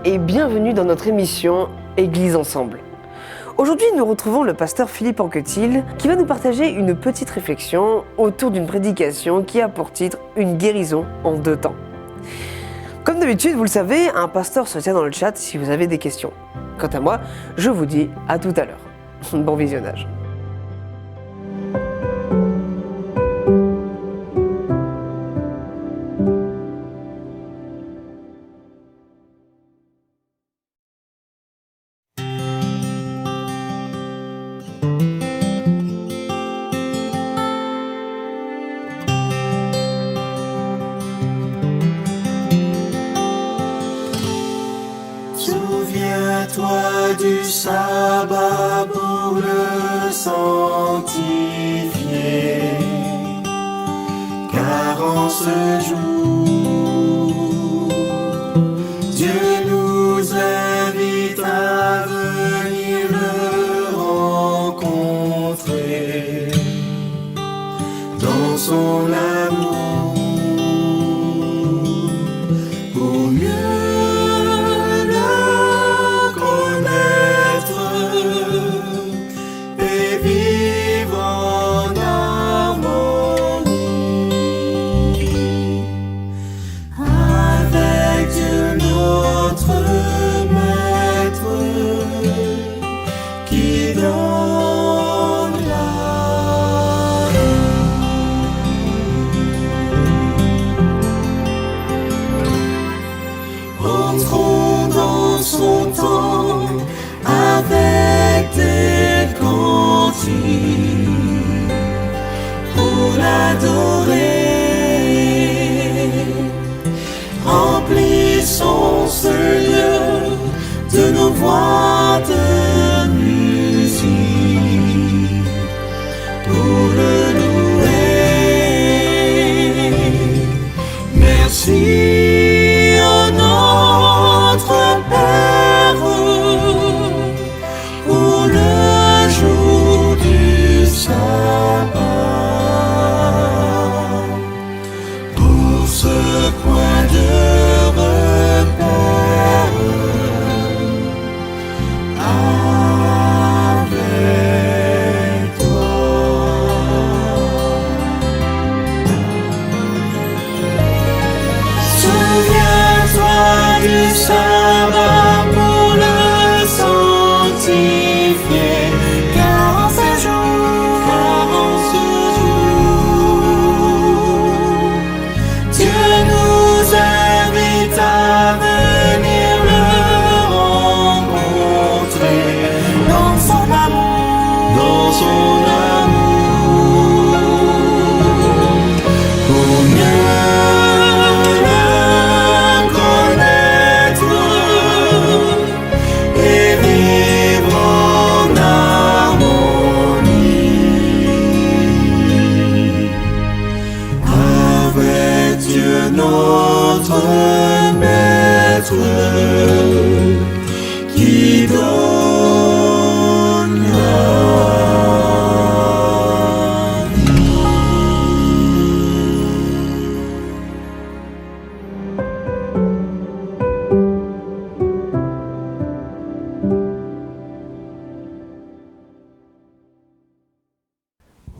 et bienvenue dans notre émission Église Ensemble. Aujourd'hui, nous retrouvons le pasteur Philippe Anquetil qui va nous partager une petite réflexion autour d'une prédication qui a pour titre « Une guérison en 2 temps ». Comme d'habitude, vous le savez, un pasteur se tient dans le chat si vous avez des questions. Quant à moi, je vous dis à tout à l'heure. Bon visionnage. Souviens-toi du sabbat pour le sanctifier, car en ce jour, Dieu nous invite à venir le rencontrer dans son amour pour mieux pour l'adorer. Remplissons ce lieu de nos voix de musique pour le louer. Merci à notre Père pour le jour du sabbat, pour ce point de repère avec toi. Souviens-toi du sabbat pour le sanctifier, car en ce jour, Dieu nous invite à venir le rencontrer dans son amour, pour mieux le connaître et vivre en harmonie avec Dieu notre Maître qui donne la vie.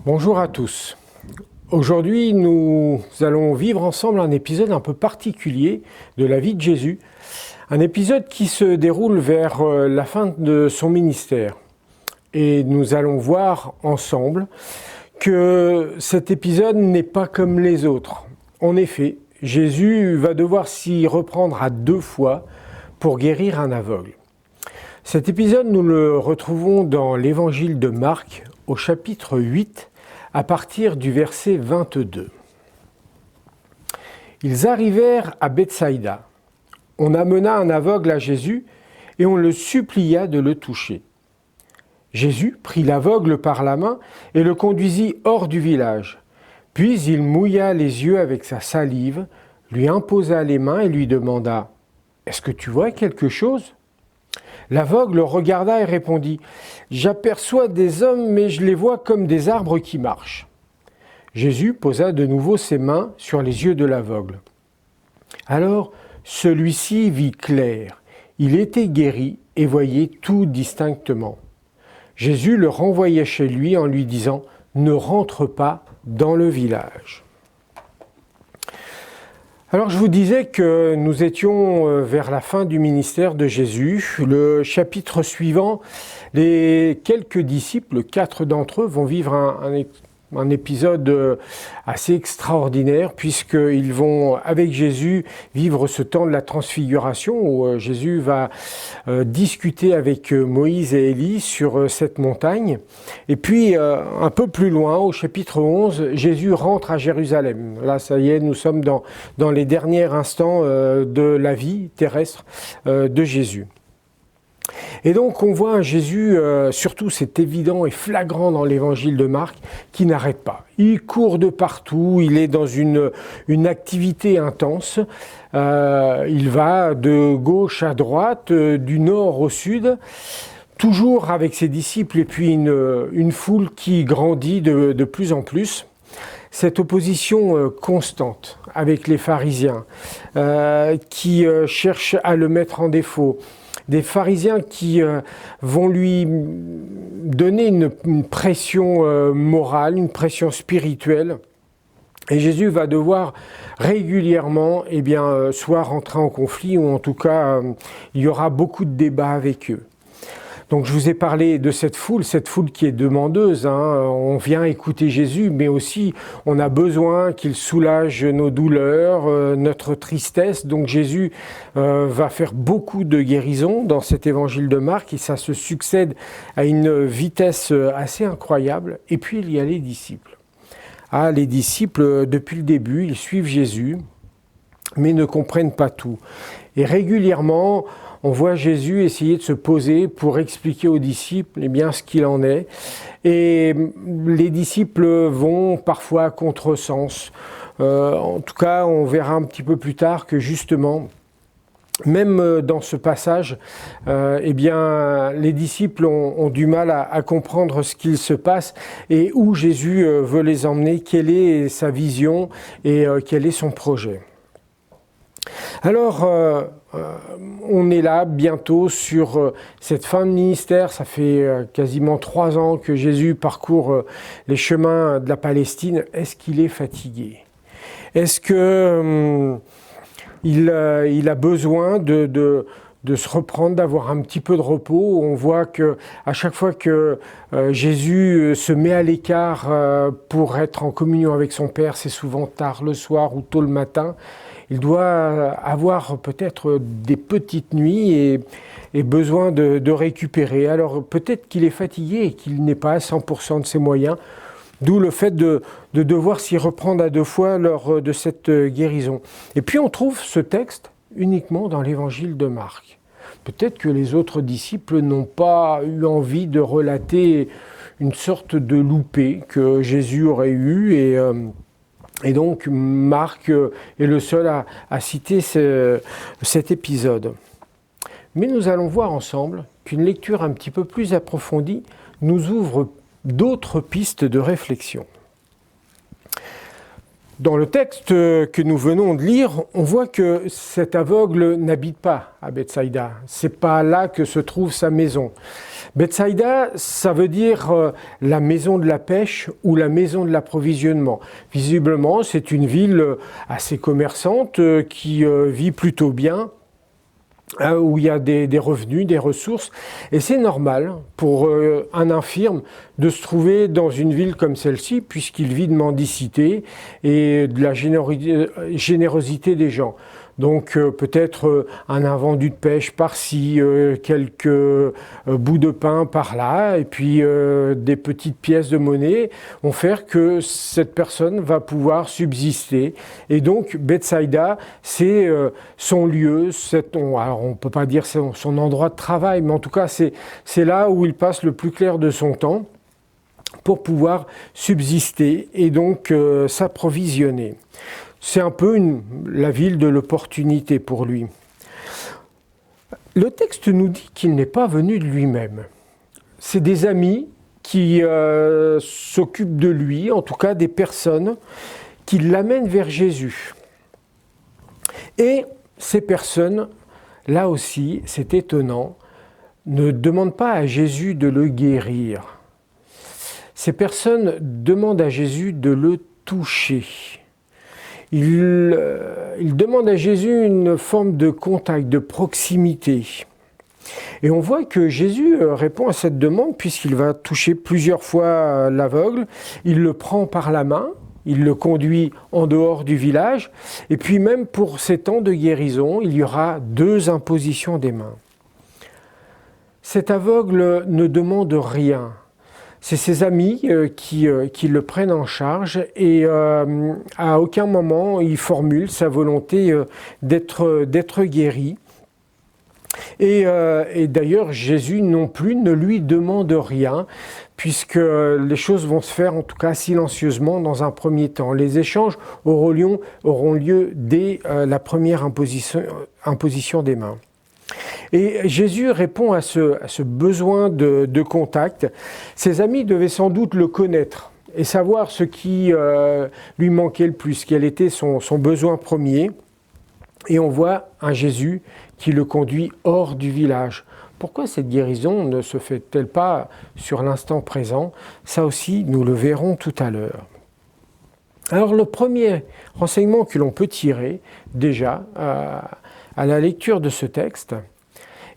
Bonjour à tous. Aujourd'hui, nous allons vivre ensemble un épisode un peu particulier de la vie de Jésus. Un épisode qui se déroule vers la fin de son ministère. Et nous allons voir ensemble que cet épisode n'est pas comme les autres. En effet, Jésus va devoir s'y reprendre à 2 fois pour guérir un aveugle. Cet épisode, nous le retrouvons dans l'évangile de Marc, au chapitre 8, à partir du verset 22. Ils arrivèrent à Bethsaïda. On amena un aveugle à Jésus et on le supplia de le toucher. Jésus prit l'aveugle par la main et le conduisit hors du village. Puis il mouilla les yeux avec sa salive, lui imposa les mains et lui demanda « Est-ce que tu vois quelque chose ?» L'aveugle regarda et répondit « J'aperçois des hommes, mais je les vois comme des arbres qui marchent. » Jésus posa de nouveau ses mains sur les yeux de l'aveugle. Alors celui-ci vit clair. Il était guéri et voyait tout distinctement. Jésus le renvoyait chez lui en lui disant « Ne rentre pas dans le village ». Alors je vous disais que nous étions vers la fin du ministère de Jésus. Le chapitre suivant, les quelques disciples, 4 d'entre eux, vont vivre un épisode assez extraordinaire puisqu'ils vont, avec Jésus, vivre ce temps de la transfiguration où Jésus va discuter avec Moïse et Élie sur cette montagne. Et puis, un peu plus loin, au chapitre 11, Jésus rentre à Jérusalem. Là, ça y est, nous sommes dans les derniers instants de la vie terrestre de Jésus. Et donc on voit un Jésus, surtout c'est évident et flagrant dans l'évangile de Marc, qui n'arrête pas. Il court de partout, il est dans une activité intense, il va de gauche à droite, du nord au sud, toujours avec ses disciples et puis une foule qui grandit de plus en plus. Cette opposition constante avec les pharisiens qui cherchent à le mettre en défaut, des pharisiens qui vont lui donner une pression morale, une pression spirituelle. Et Jésus va devoir régulièrement soit rentrer en conflit, ou en tout cas, il y aura beaucoup de débats avec eux. Donc je vous ai parlé de cette foule qui est demandeuse. On vient écouter Jésus, mais aussi on a besoin qu'il soulage nos douleurs, notre tristesse. Donc Jésus va faire beaucoup de guérisons dans cet évangile de Marc et ça se succède à une vitesse assez incroyable. Et puis il y a les disciples. Les disciples, depuis le début, ils suivent Jésus, mais ne comprennent pas tout. Et régulièrement, on voit Jésus essayer de se poser pour expliquer aux disciples ce qu'il en est. Et les disciples vont parfois à contresens. En tout cas, on verra un petit peu plus tard que justement, même dans ce passage, les disciples ont du mal à comprendre ce qu'il se passe et où Jésus veut les emmener, quelle est sa vision et quel est son projet. Alors, on est là bientôt sur cette fin de ministère. Ça fait quasiment 3 ans que Jésus parcourt les chemins de la Palestine. Est-ce qu'il est fatigué? Est-ce que il a besoin de se reprendre, d'avoir un petit peu de repos? On voit que à chaque fois que Jésus se met à l'écart pour être en communion avec son Père, c'est souvent tard le soir ou tôt le matin. Il doit avoir peut-être des petites nuits et besoin de récupérer. Alors peut-être qu'il est fatigué et qu'il n'est pas à 100% de ses moyens, d'où le fait de devoir s'y reprendre à 2 fois lors de cette guérison. Et puis on trouve ce texte uniquement dans l'évangile de Marc. Peut-être que les autres disciples n'ont pas eu envie de relater une sorte de loupé que Jésus aurait eu et donc Marc est le seul à citer cet épisode. Mais nous allons voir ensemble qu'une lecture un petit peu plus approfondie nous ouvre d'autres pistes de réflexion. Dans le texte que nous venons de lire, on voit que cet aveugle n'habite pas à Bethsaïda. C'est pas là que se trouve sa maison. Bethsaïda, ça veut dire la maison de la pêche ou la maison de l'approvisionnement. Visiblement, c'est une ville assez commerçante qui vit plutôt bien, où il y a des revenus, des ressources. Et c'est normal pour un infirme de se trouver dans une ville comme celle-ci, puisqu'il vit de mendicité et de la générosité des gens. Donc peut-être un invendu de pêche par-ci, quelques bouts de pain par-là, et puis des petites pièces de monnaie vont faire que cette personne va pouvoir subsister. Et donc Bethsaïda, c'est son lieu, alors on ne peut pas dire son endroit de travail, mais en tout cas c'est là où il passe le plus clair de son temps pour pouvoir subsister et donc s'approvisionner. C'est un peu la ville de l'opportunité pour lui. Le texte nous dit qu'il n'est pas venu de lui-même. C'est des amis qui s'occupent de lui, en tout cas des personnes qui l'amènent vers Jésus. Et ces personnes là aussi, c'est étonnant, ne demandent pas à Jésus de le guérir. Ces personnes demandent à Jésus de le toucher. Ils demandent à Jésus une forme de contact, de proximité. Et on voit que Jésus répond à cette demande puisqu'il va toucher plusieurs fois l'aveugle, il le prend par la main, il le conduit en dehors du village, et puis même pour ces temps de guérison, il y aura 2 impositions des mains. Cet aveugle ne demande rien. C'est ses amis qui le prennent en charge et à aucun moment il formule sa volonté d'être guéri. Et d'ailleurs, Jésus non plus ne lui demande rien, puisque les choses vont se faire en tout cas silencieusement dans un premier temps. Les échanges auront lieu dès la première imposition des mains. Et Jésus répond à ce besoin de contact. Ses amis devaient sans doute le connaître et savoir ce qui lui manquait le plus, quel était son besoin premier. Et on voit un Jésus qui le conduit hors du village. Pourquoi cette guérison ne se fait-elle pas sur l'instant présent? Ça aussi, nous le verrons tout à l'heure. Alors le premier renseignement que l'on peut tirer déjà à la lecture de ce texte,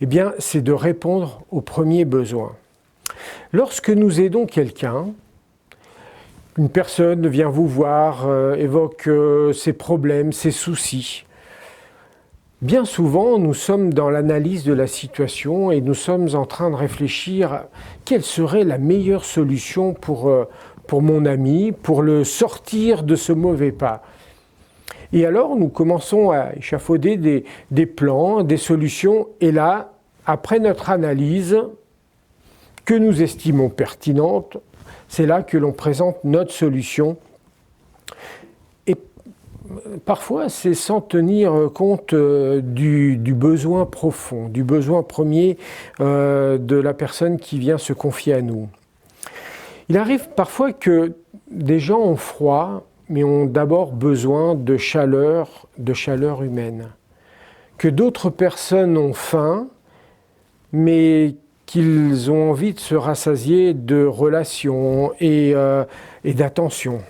eh bien, c'est de répondre aux premiers besoins. Lorsque nous aidons quelqu'un, une personne vient vous voir, évoque ses problèmes, ses soucis. Bien souvent, nous sommes dans l'analyse de la situation et nous sommes en train de réfléchir à quelle serait la meilleure solution pour mon ami, pour le sortir de ce mauvais pas. Et alors, nous commençons à échafauder des plans, des solutions, et là, après notre analyse, que nous estimons pertinente, c'est là que l'on présente notre solution. Et parfois, c'est sans tenir compte du besoin profond, du besoin premier de la personne qui vient se confier à nous. Il arrive parfois que des gens ont froid, mais ont d'abord besoin de chaleur humaine. Que d'autres personnes ont faim, mais qu'ils ont envie de se rassasier de relations et d'attention.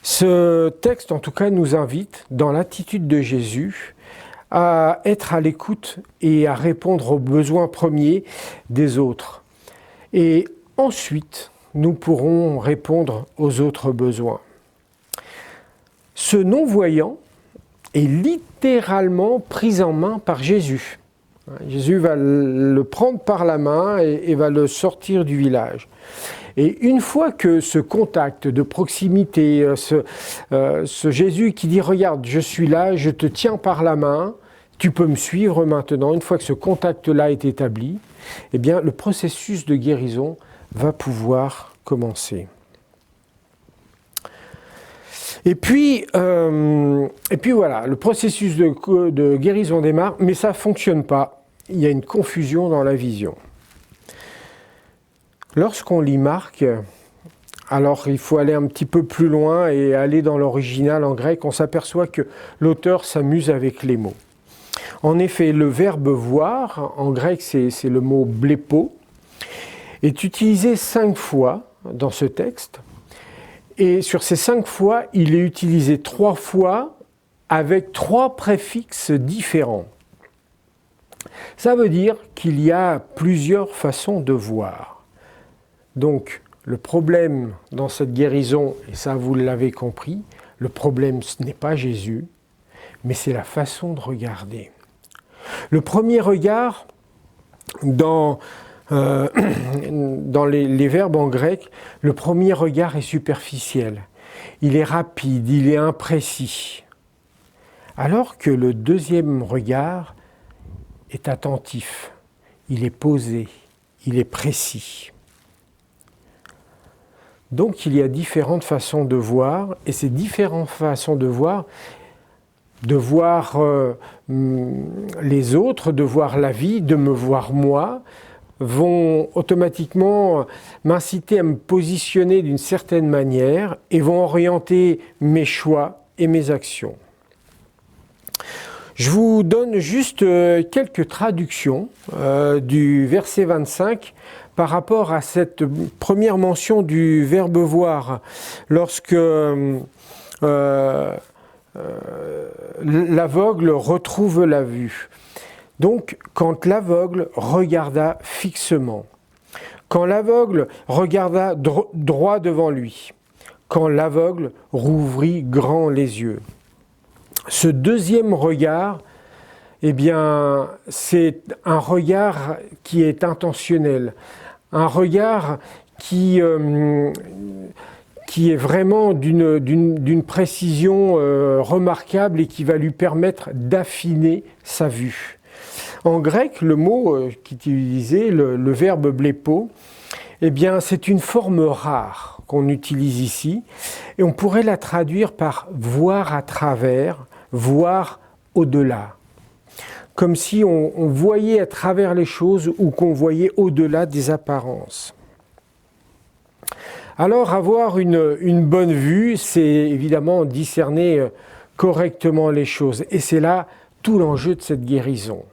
Ce texte, en tout cas, nous invite, dans l'attitude de Jésus, à être à l'écoute et à répondre aux besoins premiers des autres. Et ensuite, nous pourrons répondre aux autres besoins. Ce non-voyant est littéralement pris en main par Jésus. Jésus va le prendre par la main et va le sortir du village. Et une fois que ce contact de proximité, ce Jésus qui dit « Regarde, je suis là, je te tiens par la main, tu peux me suivre maintenant », une fois que ce contact-là est établi, eh bien, le processus de guérison va pouvoir commencer. Et puis voilà, le processus de guérison démarre, mais ça ne fonctionne pas. Il y a une confusion dans la vision. Lorsqu'on lit Marc, alors il faut aller un petit peu plus loin et aller dans l'original en grec, on s'aperçoit que l'auteur s'amuse avec les mots. En effet, le verbe voir, en grec c'est le mot blépo, est utilisé 5 fois dans ce texte. Et sur ces 5 fois, il est utilisé 3 fois avec 3 préfixes différents. Ça veut dire qu'il y a plusieurs façons de voir. Donc, le problème dans cette guérison, et ça vous l'avez compris, le problème ce n'est pas Jésus, mais c'est la façon de regarder. Le premier regard, dans les verbes en grec, le premier regard est superficiel. Il est rapide, il est imprécis. Alors que le deuxième regard est attentif, il est posé, il est précis. Donc il y a différentes façons de voir, et ces différentes façons de voir les autres, de voir la vie, de me voir moi, vont automatiquement m'inciter à me positionner d'une certaine manière et vont orienter mes choix et mes actions. Je vous donne juste quelques traductions du verset 25 par rapport à cette première mention du verbe voir, lorsque l'aveugle retrouve la vue. Donc, quand l'aveugle regarda fixement, quand l'aveugle regarda droit devant lui, quand l'aveugle rouvrit grand les yeux. Ce deuxième regard, eh bien, c'est un regard qui est intentionnel, un regard qui est vraiment d'une précision remarquable et qui va lui permettre d'affiner sa vue. En grec, le mot qui est utilisé, le verbe blépo, eh bien, c'est une forme rare qu'on utilise ici, et on pourrait la traduire par voir à travers, voir au-delà. Comme si on voyait à travers les choses ou qu'on voyait au-delà des apparences. Alors, avoir une bonne vue, c'est évidemment discerner correctement les choses. Et c'est là tout l'enjeu de cette guérison.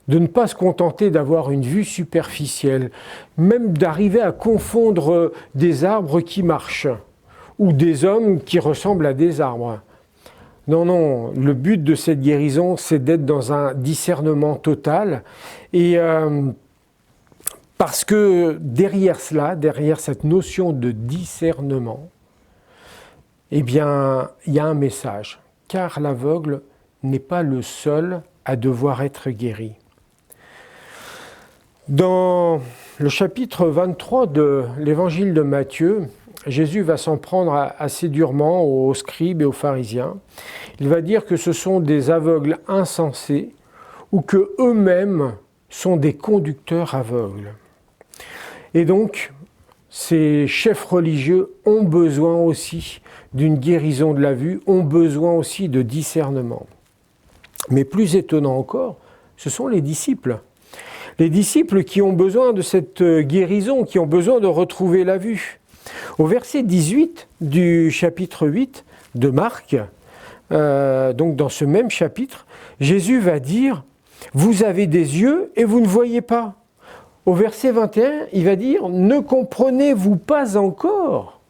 De ne pas se contenter d'avoir une vue superficielle, même d'arriver à confondre des arbres qui marchent ou des hommes qui ressemblent à des arbres. Non, non, le but de cette guérison, c'est d'être dans un discernement total. Et parce que derrière cela, derrière cette notion de discernement, eh bien, il y a un message. Car l'aveugle n'est pas le seul à devoir être guéri. Dans le chapitre 23 de l'évangile de Matthieu, Jésus va s'en prendre assez durement aux scribes et aux pharisiens. Il va dire que ce sont des aveugles insensés ou que eux-mêmes sont des conducteurs aveugles. Et donc, ces chefs religieux ont besoin aussi d'une guérison de la vue, ont besoin aussi de discernement. Mais plus étonnant encore, ce sont les disciples. Les disciples qui ont besoin de cette guérison, qui ont besoin de retrouver la vue. Au verset 18 du chapitre 8 de Marc, donc dans ce même chapitre, Jésus va dire « Vous avez des yeux et vous ne voyez pas ». Au verset 21, il va dire « Ne comprenez-vous pas encore ?»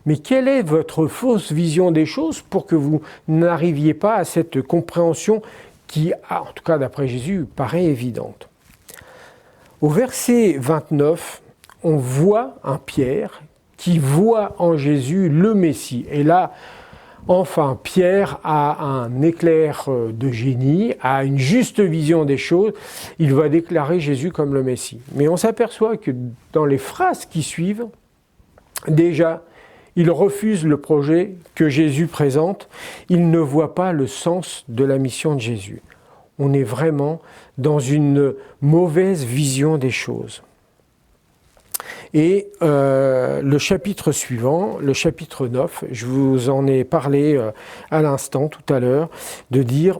Mais quelle est votre fausse vision des choses pour que vous n'arriviez pas à cette compréhension qui, en tout cas d'après Jésus, paraît évidente. Au verset 29, on voit un Pierre qui voit en Jésus le Messie. Et là, enfin, Pierre a un éclair de génie, a une juste vision des choses. Il va déclarer Jésus comme le Messie. Mais on s'aperçoit que dans les phrases qui suivent, déjà, il refuse le projet que Jésus présente. Il ne voit pas le sens de la mission de Jésus. On est vraiment dans une mauvaise vision des choses. Et le chapitre suivant, le chapitre 9, je vous en ai parlé à l'instant tout à l'heure, de dire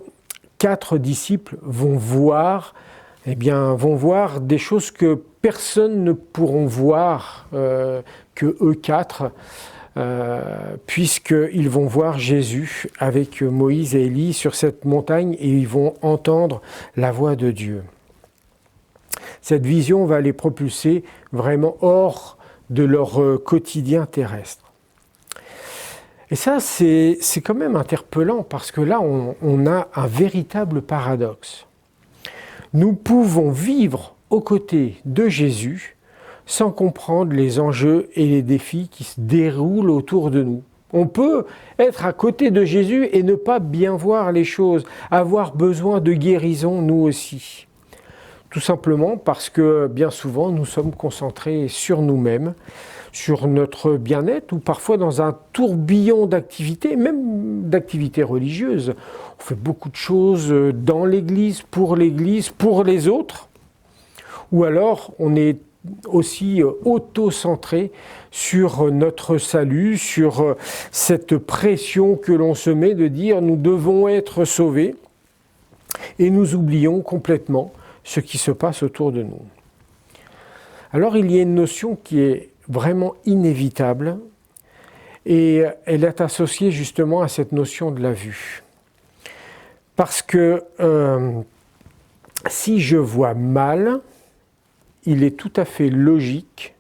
4 disciples vont voir des choses que personne ne pourront voir que eux 4. Puisqu'ils vont voir Jésus avec Moïse et Élie sur cette montagne et ils vont entendre la voix de Dieu. Cette vision va les propulser vraiment hors de leur quotidien terrestre. Et ça, c'est quand même interpellant parce que là, on a un véritable paradoxe. Nous pouvons vivre aux côtés de Jésus sans comprendre les enjeux et les défis qui se déroulent autour de nous. On peut être à côté de Jésus et ne pas bien voir les choses, avoir besoin de guérison nous aussi. Tout simplement parce que bien souvent nous sommes concentrés sur nous-mêmes, sur notre bien-être ou parfois dans un tourbillon d'activités, même d'activités religieuses. On fait beaucoup de choses dans l'Église, pour les autres, ou alors on est aussi auto-centré sur notre salut, sur cette pression que l'on se met de dire nous devons être sauvés et nous oublions complètement ce qui se passe autour de nous. Alors il y a une notion qui est vraiment inévitable et elle est associée justement à cette notion de la vue. Parce que si je vois mal, il est tout à fait logique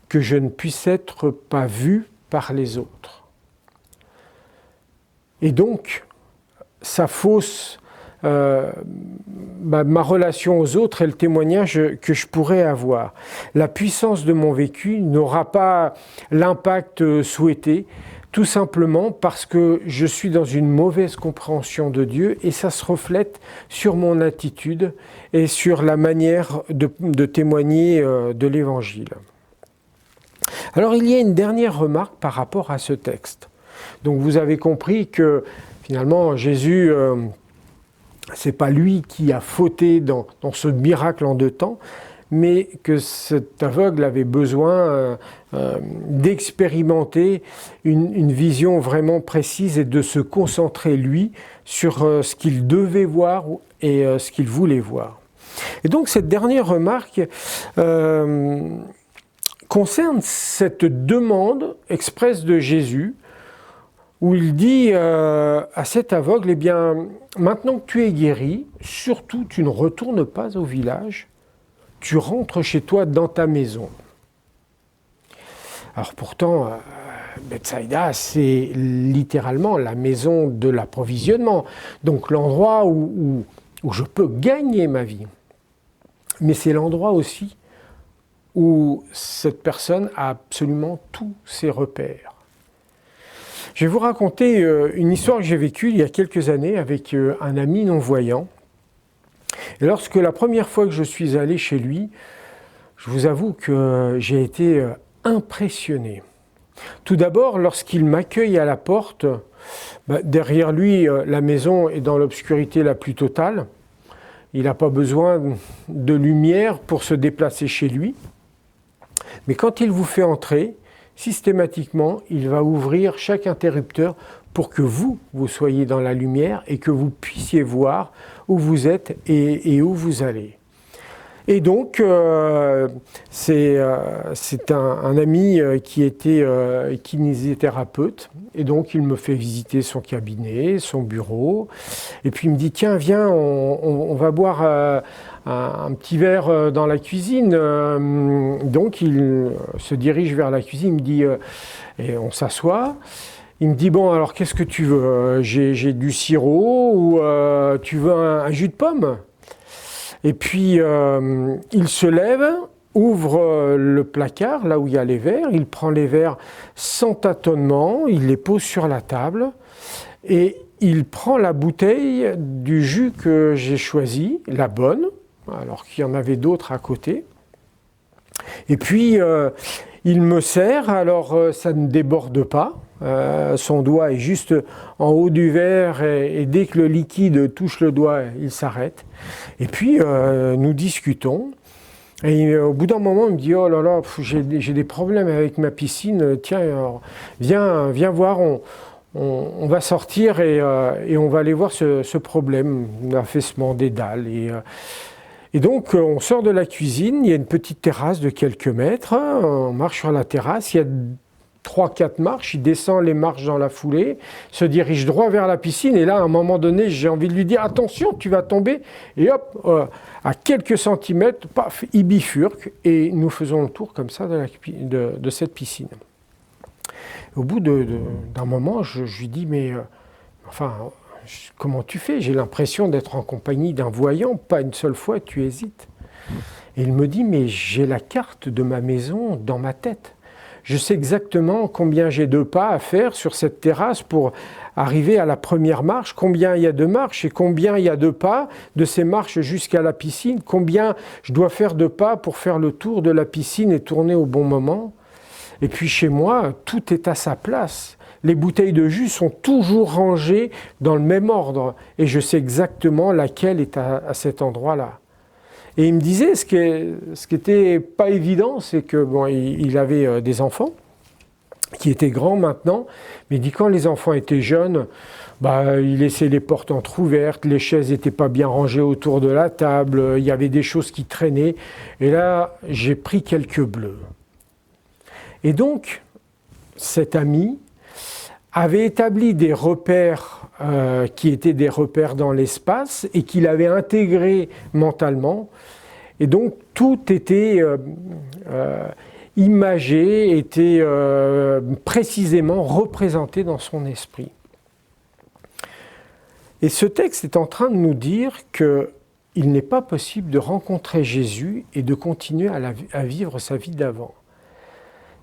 que je ne puisse être pas vu par les autres. Et donc, ça fausse ma relation aux autres et le témoignage que je pourrais avoir. La puissance de mon vécu n'aura pas l'impact souhaité, tout simplement parce que je suis dans une mauvaise compréhension de Dieu et ça se reflète sur mon attitude et sur la manière de témoigner de l'Évangile. Alors il y a une dernière remarque par rapport à ce texte. Donc vous avez compris que finalement Jésus, c'est pas lui qui a fauté dans ce miracle en 2 temps, mais que cet aveugle avait besoin d'expérimenter une vision vraiment précise et de se concentrer, lui, sur ce qu'il devait voir et ce qu'il voulait voir. Et donc cette dernière remarque concerne cette demande expresse de Jésus, où il dit à cet aveugle, eh bien, maintenant que tu es guéri, surtout tu ne retournes pas au village, tu rentres chez toi dans ta maison. Alors pourtant, Bethsaïda, c'est littéralement la maison de l'approvisionnement, donc l'endroit où je peux gagner ma vie. Mais c'est l'endroit aussi où cette personne a absolument tous ses repères. Je vais vous raconter une histoire que j'ai vécue il y a quelques années avec un ami non-voyant. Et lorsque la première fois que je suis allé chez lui, je vous avoue que j'ai été impressionné. Tout d'abord, lorsqu'il m'accueille à la porte, derrière lui, la maison est dans l'obscurité la plus totale. Il n'a pas besoin de lumière pour se déplacer chez lui. Mais quand il vous fait entrer, systématiquement, il va ouvrir chaque interrupteur pour que vous soyez dans la lumière et que vous puissiez voir où vous êtes et où vous allez. Et donc, c'est un ami qui était kinésithérapeute, et donc il me fait visiter son cabinet, son bureau, et puis il me dit, tiens, viens, on va boire un petit verre dans la cuisine. Donc il se dirige vers la cuisine, il me dit, et on s'assoit. Il me dit, bon, alors qu'est-ce que tu veux ? J'ai du sirop ou tu veux un jus de pomme ? Et puis, il se lève, ouvre le placard, là où il y a les verres, il prend les verres sans tâtonnement, il les pose sur la table et il prend la bouteille du jus que j'ai choisi, la bonne, alors qu'il y en avait d'autres à côté. Et puis, il me sert, alors ça ne déborde pas. Son doigt est juste en haut du verre et dès que le liquide touche le doigt, il s'arrête. Et puis, nous discutons. Et au bout d'un moment, il me dit, oh là là, j'ai des problèmes avec ma piscine. Tiens, alors, viens voir, on va sortir et on va aller voir ce problème d'affaissement des dalles. Et donc, on sort de la cuisine, il y a une petite terrasse de quelques mètres, on marche sur la terrasse, il y a 3-4 marches, il descend les marches dans la foulée, se dirige droit vers la piscine, et là, à un moment donné, j'ai envie de lui dire, attention, tu vas tomber, et hop, à quelques centimètres, paf, il bifurque, et nous faisons le tour comme ça de cette piscine. Au bout d'un moment, je lui dis, mais enfin, comment tu fais ? J'ai l'impression d'être en compagnie d'un voyant, pas une seule fois, tu hésites. Et il me dit, mais j'ai la carte de ma maison dans ma tête. Je sais exactement combien j'ai de pas à faire sur cette terrasse pour arriver à la première marche, combien il y a de marches et combien il y a de pas de ces marches jusqu'à la piscine, combien je dois faire de pas pour faire le tour de la piscine et tourner au bon moment. Et puis chez moi, tout est à sa place. Les bouteilles de jus sont toujours rangées dans le même ordre et je sais exactement laquelle est à cet endroit-là. Et il me disait, ce qui était pas évident, c'est que bon, il avait des enfants qui étaient grands maintenant, mais il dit quand les enfants étaient jeunes, il laissait les portes entrouvertes, les chaises n'étaient pas bien rangées autour de la table, il y avait des choses qui traînaient. Et là, j'ai pris quelques bleus. Et donc, cet ami avait établi des repères qui étaient des repères dans l'espace et qu'il avait intégrés mentalement. Et donc tout était imagé, était précisément représenté dans son esprit. Et ce texte est en train de nous dire qu'il n'est pas possible de rencontrer Jésus et de continuer à vivre sa vie d'avant.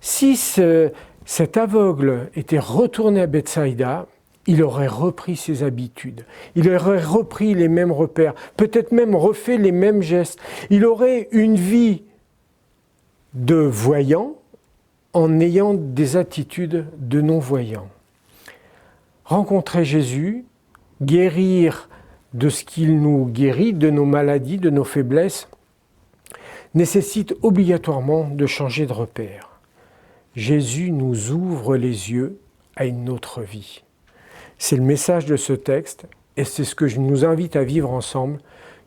Si cet aveugle était retourné à Bethsaïda, il aurait repris ses habitudes, il aurait repris les mêmes repères, peut-être même refait les mêmes gestes. Il aurait une vie de voyant en ayant des attitudes de non-voyant. Rencontrer Jésus, guérir de ce qu'il nous guérit, de nos maladies, de nos faiblesses, nécessite obligatoirement de changer de repère. Jésus nous ouvre les yeux à une autre vie. C'est le message de ce texte et c'est ce que je nous invite à vivre ensemble,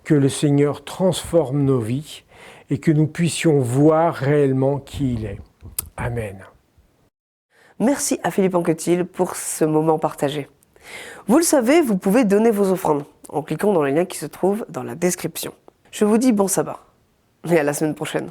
que le Seigneur transforme nos vies et que nous puissions voir réellement qui il est. Amen. Merci à Philippe Anquetil pour ce moment partagé. Vous le savez, vous pouvez donner vos offrandes en cliquant dans les liens qui se trouvent dans la description. Je vous dis bon sabbat et à la semaine prochaine.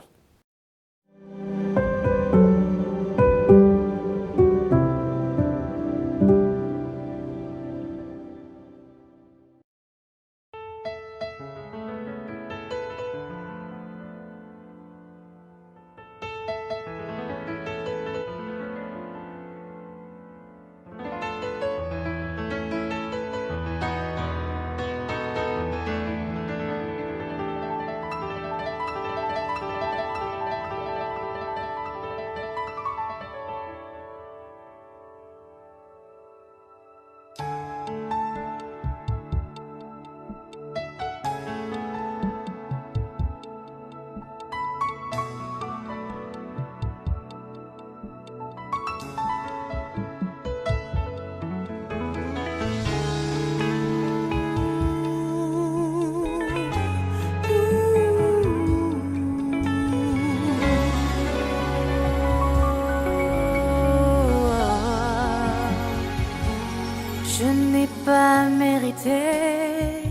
Je n'ai pas mérité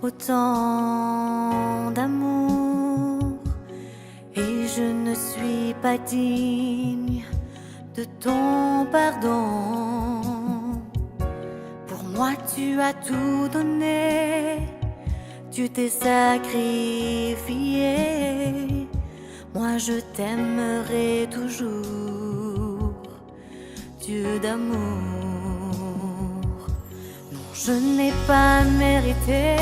autant d'amour et je ne suis pas digne de ton pardon. Pour moi tu as tout donné, tu t'es sacrifié. Moi je t'aimerai toujours, Dieu d'amour. Je n'ai pas mérité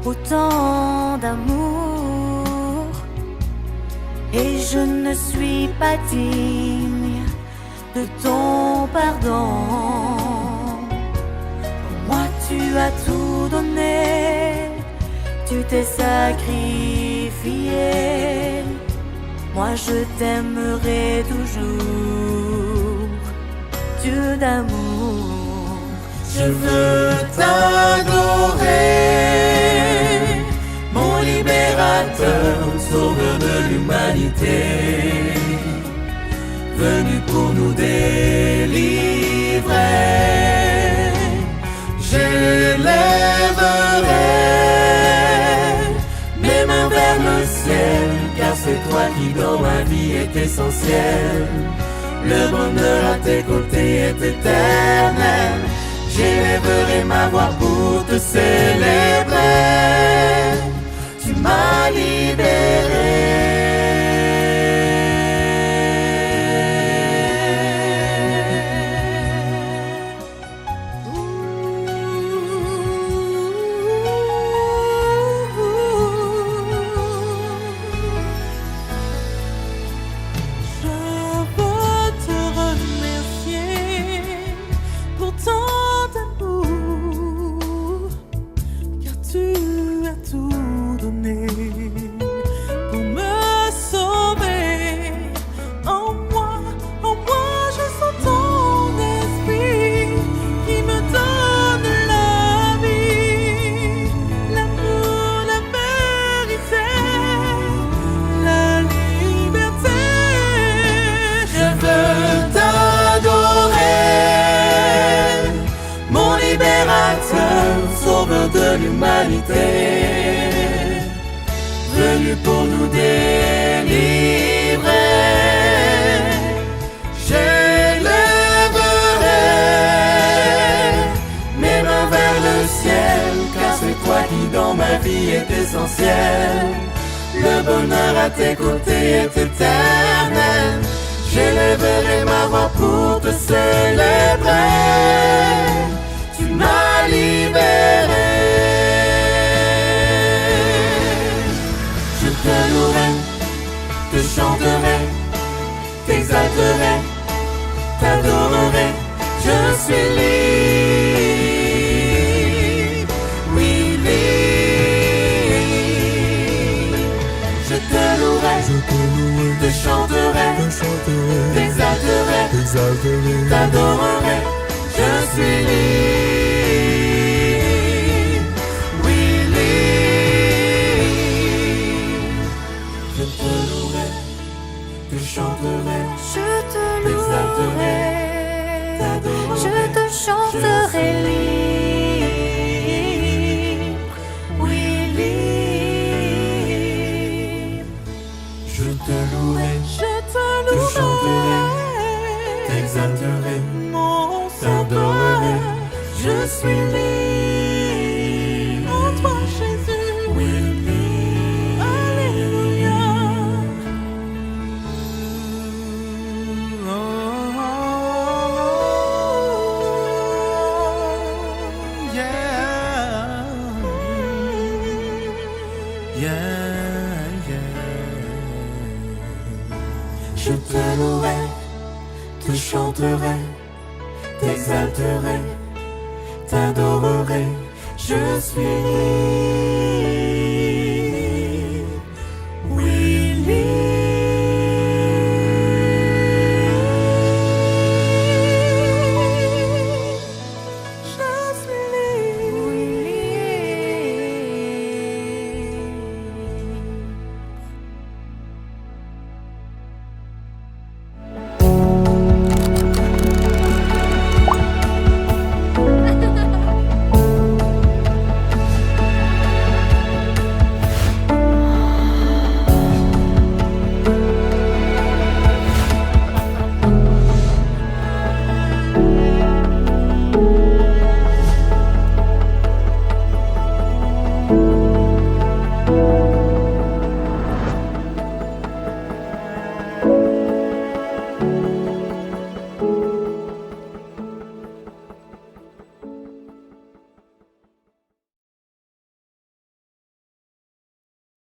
autant d'amour et je ne suis pas digne de ton pardon. Pour moi tu as tout donné, tu t'es sacrifié. Moi je t'aimerai toujours, Dieu d'amour. Je veux t'adorer, mon libérateur, sauveur de l'humanité, venu pour nous délivrer. J'élèverai mes mains vers le ciel, car c'est toi qui dans ma vie est essentiel. Le bonheur à tes côtés est éternel. J'élèverai ma voix pour te célébrer. Tu m'as libéré. de l'humanité, venu pour nous délivrer. J'élèverai mes mains vers le ciel, car c'est toi qui dans ma vie est essentiel. Le bonheur à tes côtés est éternel. J'élèverai ma voix pour te célébrer. Tu m'as libéré. Je te louerai, te chanterai, t'exalterai, t'adorerai. Je suis libre, oui libre. Je te louerai, te chanterai, t'exalterai, t'adorerai. Je suis libre, oui libre. Je te louerai, te chanterai, Je te t'exalterai, louerai, t'adorerai. je te chanterai libre, oui libre. Je te louerai, Je te te chanterai, louerai, t'exalterai, mon t'adorerai. sauveur. Je suis libre en toi, Jésus. Oui libre. Alléluia. Je te louerai, te chanterai, t'exalterai, t'adorerai. Je suis libre.